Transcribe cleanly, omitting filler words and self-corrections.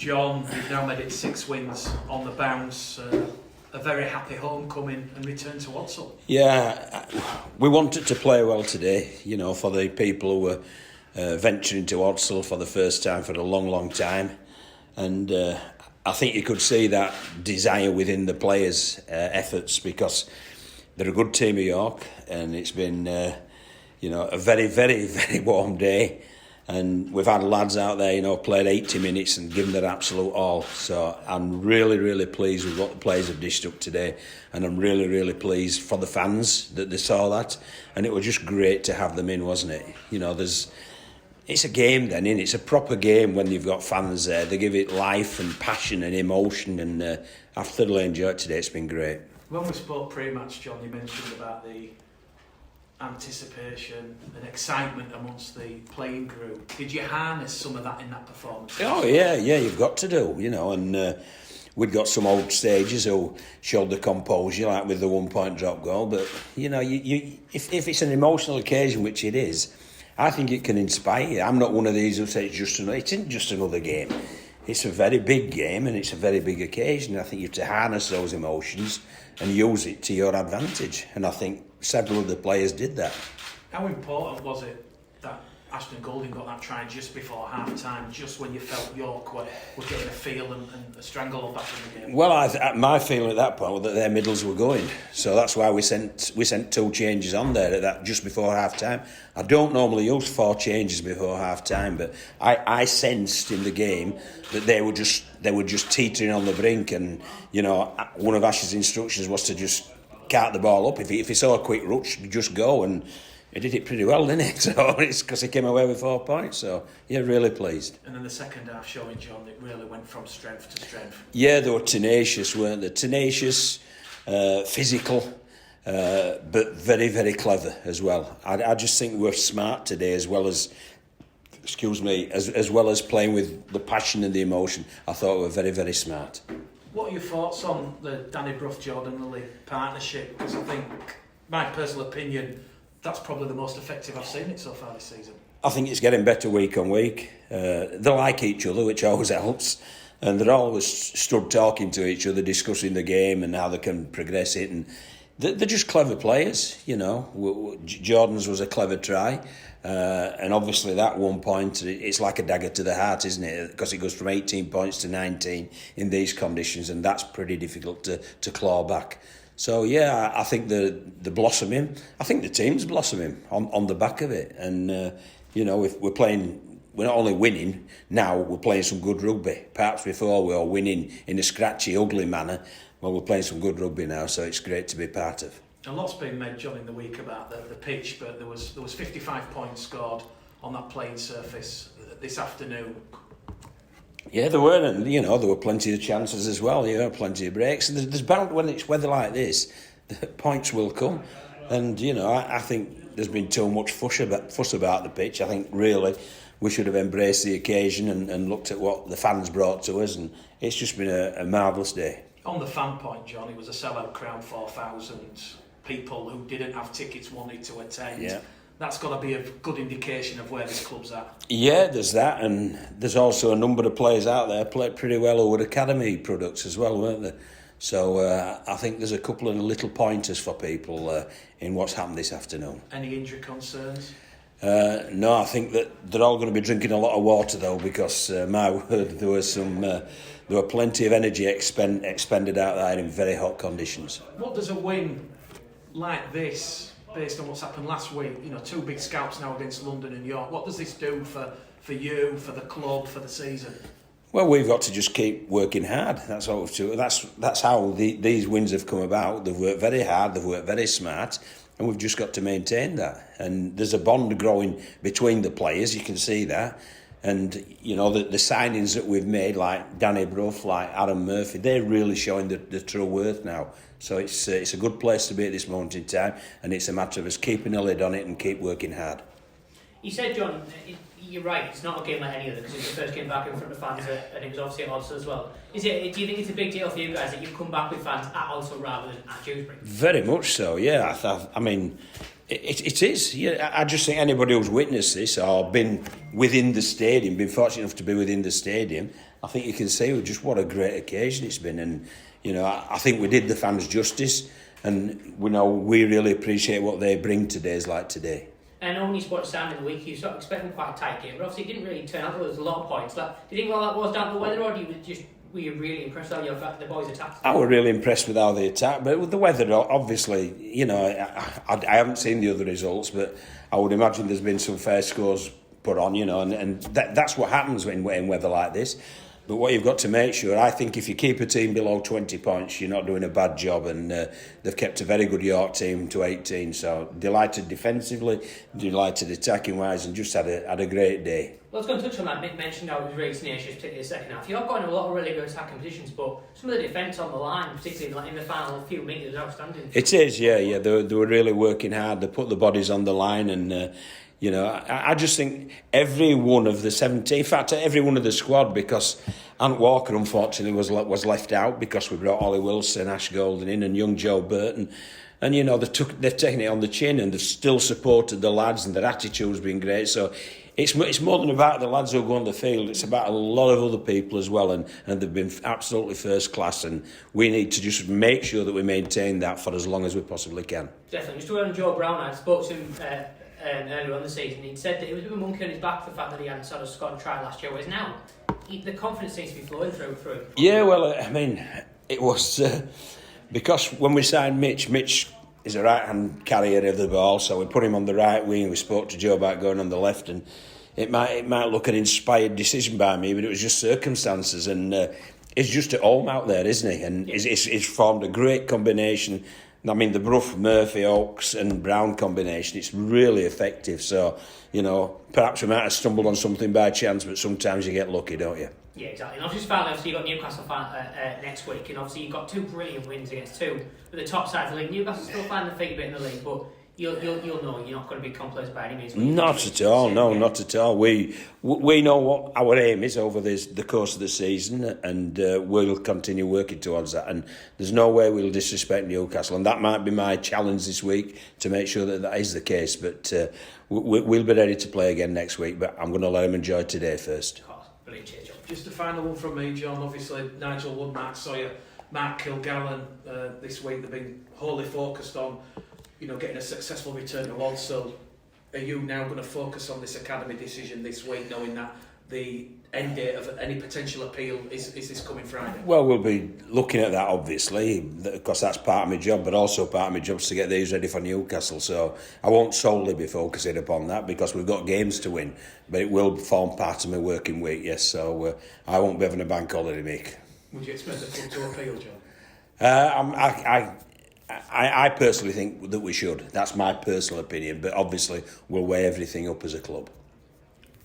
John, you've now made it 6 wins on the bounce. A very happy homecoming and return to Odsal. Yeah, we wanted to play well today, you know, for the people who were venturing to Odsal for the first time for a long, long time. And I think you could see that desire within the players' efforts, because they're a good team of York, and it's been, a very, very, very warm day. And we've had lads out there, played 80 minutes and given their absolute all. So I'm really, really pleased with what the players have dished up today. And I'm really, really pleased for the fans that they saw that. And it was just great to have them in, wasn't it? It's a game then, innit? It's a proper game when you've got fans there. They give it life and passion and emotion. And I've thoroughly enjoyed today. It's been great. When we spoke pre-match, John, you mentioned about the anticipation and excitement amongst the playing group. Did you harness some of that in that performance? Oh yeah, you've got to do, and we'd got some old stages who showed the composure, like with the 1-point drop goal, but if it's an emotional occasion, which it is, I think it can inspire you. I'm not one of these who say it isn't just another game. It's a very big game and it's a very big occasion. I think you have to harness those emotions and use it to your advantage, and I think several of the players did that. How important was it that Ashton Golding got that try just before half-time, just when you felt York were getting a feel and a stranglehold back in the game? Well, my feeling at that point was that their middles were going, so that's why we sent 2 changes on there at that just before half-time. I don't normally use 4 changes before half-time, but I sensed in the game that they were just teetering on the brink, and one of Ash's instructions was to just cart the ball up. If he saw a quick rush, just go, and he did it pretty well, didn't he? So it's because he came away with 4 points. So yeah, really pleased. And then the second half showing, John, it really went from strength to strength. Yeah, they were tenacious, weren't they? Tenacious, physical, but very, very clever as well. I just think we're smart today, as well as playing with the passion and the emotion. I thought we were very, very smart. What are your thoughts on the Danny Brough-Jordan Lilly partnership? Because I think, my personal opinion, that's probably the most effective I've seen it so far this season. I think it's getting better week on week. They like each other, which always helps. And they're always stood talking to each other, discussing the game and how they can progress it. And they're just clever players, Jordan's was a clever try. And obviously that 1 point, it's like a dagger to the heart, isn't it? Because it goes from 18 points to 19 in these conditions, and that's pretty difficult to claw back. So yeah, I think they're blossoming. I think the team's blossoming on the back of it. And if we're not only winning now, we're playing some good rugby. Perhaps before we were winning in a scratchy, ugly manner. Well, we're playing some good rugby now, so it's great to be part of. A lot's been made, John, in the week about the pitch, but there was 55 points scored on that playing surface this afternoon. Yeah, there were, and there were plenty of chances as well. Plenty of breaks. And there's bound, when it's weather like this, the points will come. And I think there's been too much fuss about the pitch. I think really we should have embraced the occasion and looked at what the fans brought to us, and it's just been a marvellous day. On the fan point, John, it was a sellout crowd, 4,000 people who didn't have tickets wanted to attend. Yeah. That's got to be a good indication of where this club's at. Yeah, there's that, and there's also a number of players out there played pretty well who were academy products as well, weren't there? So I think there's a couple of little pointers for people in what's happened this afternoon. Any injury concerns? No, I think that they're all going to be drinking a lot of water though, because my word, there were plenty of energy expended out there in very hot conditions. What does a win like this, based on what's happened last week, 2 big scalps now against London and York, what does this do for you, for the club, for the season? Well, we've got to just keep working hard. That's all we've to. That's how these wins have come about. They've worked very hard, they've worked very smart, and we've just got to maintain that. And there's a bond growing between the players, you can see that. And, the signings that we've made, like Danny Brough, like Aaron Murphy, they're really showing the true worth now. So it's a good place to be at this moment in time, and it's a matter of us keeping a lid on it and keep working hard. You said, John, you're right, it's not a game like any other, because it's the first game back in front of fans, and it was obviously at Odsal as well. Do you think it's a big deal for you guys that you've come back with fans at Odsal rather than at Dewsbury? Very much so, yeah. I mean, it is. Yeah, I just think anybody who's witnessed this or been within the stadium, been fortunate enough to be within the stadium, I think you can see just what a great occasion it's been, and I think we did the fans justice, and we really appreciate what they bring to days like today. And when you spot Sam in the week, you sort of expecting quite a tight game, but obviously it didn't really turn out. There was a lot of points. Do you think all that was down to the weather, or were you really impressed how the boys attacked? I was really impressed with how they attacked, but with the weather, obviously, I haven't seen the other results, but I would imagine there's been some fair scores put on, and that's what happens in weather like this. But what you've got to make sure, I think if you keep a team below 20 points, you're not doing a bad job, and they've kept a very good York team to 18, so delighted defensively, delighted attacking wise, and just had a great day. Well, I was going to touch on that. Mick mentioned how it was really tenacious, particularly the second half. You've got in a lot of really good attacking positions, but some of the defence on the line, particularly in the final few metres, is outstanding. It is, yeah. They were really working hard. They put the bodies on the line, and I just think every one of the 17, in fact, every one of the squad, because Ant Walker, unfortunately, was left out because we brought Ollie Wilson, Ash Golden in, and young Joe Burton. And, they've taken it on the chin, and they've still supported the lads, and their attitude's been great. So it's more than about the lads who go on the field. It's about a lot of other people as well, and they've been absolutely first class, and we need to just make sure that we maintain that for as long as we possibly can. Definitely. Just to on Joe Brown, I spoke to him earlier on the season. He'd said that it was a bit of a monkey on his back for the fact that he hadn't sort of scored a try last year, whereas now the confidence seems to be flowing through. Yeah, well, I mean, it was because when we signed Mitch is a right-hand carrier of the ball, so we put him on the right wing. We spoke to Joe about going on the left, and it might look an inspired decision by me, but it was just circumstances, and he's just at home out there, isn't he? And he's formed a great combination. I mean, the Brough, Murphy, Oakes and Brown combination, it's really effective. So, perhaps we might have stumbled on something by chance, but sometimes you get lucky, don't you? Yeah, exactly. And obviously you've got Newcastle next week, and obviously you've got two brilliant wins against two of the top sides of the league. Newcastle still find the feet a bit in the league, but you'll know you're not going to be complacent by any means. Not at all, not at all. We know what our aim is over the course of the season, and we'll continue working towards that. And there's no way we'll disrespect Newcastle, and that might be my challenge this week, to make sure that is the case. But we'll be ready to play again next week, but I'm going to let them enjoy today first. Of course. Brilliant, cheers, John. Just a final one from me, John. Obviously, Nigel Wood, Mark Sawyer, Mark Kilgallen this week, they've been wholly focused on getting a successful return to Odsal. Are you now going to focus on this academy decision this week, knowing that the end date of any potential appeal is this coming Friday? Well, we'll be looking at that, obviously, because that's part of my job, but also part of my job is to get these ready for Newcastle. So I won't solely be focusing upon that, because we've got games to win, but it will form part of my working week, yes. So I won't be having a bank holiday, Mick. Would you expect the club to appeal, John? I personally think that we should. That's my personal opinion, but obviously we'll weigh everything up as a club.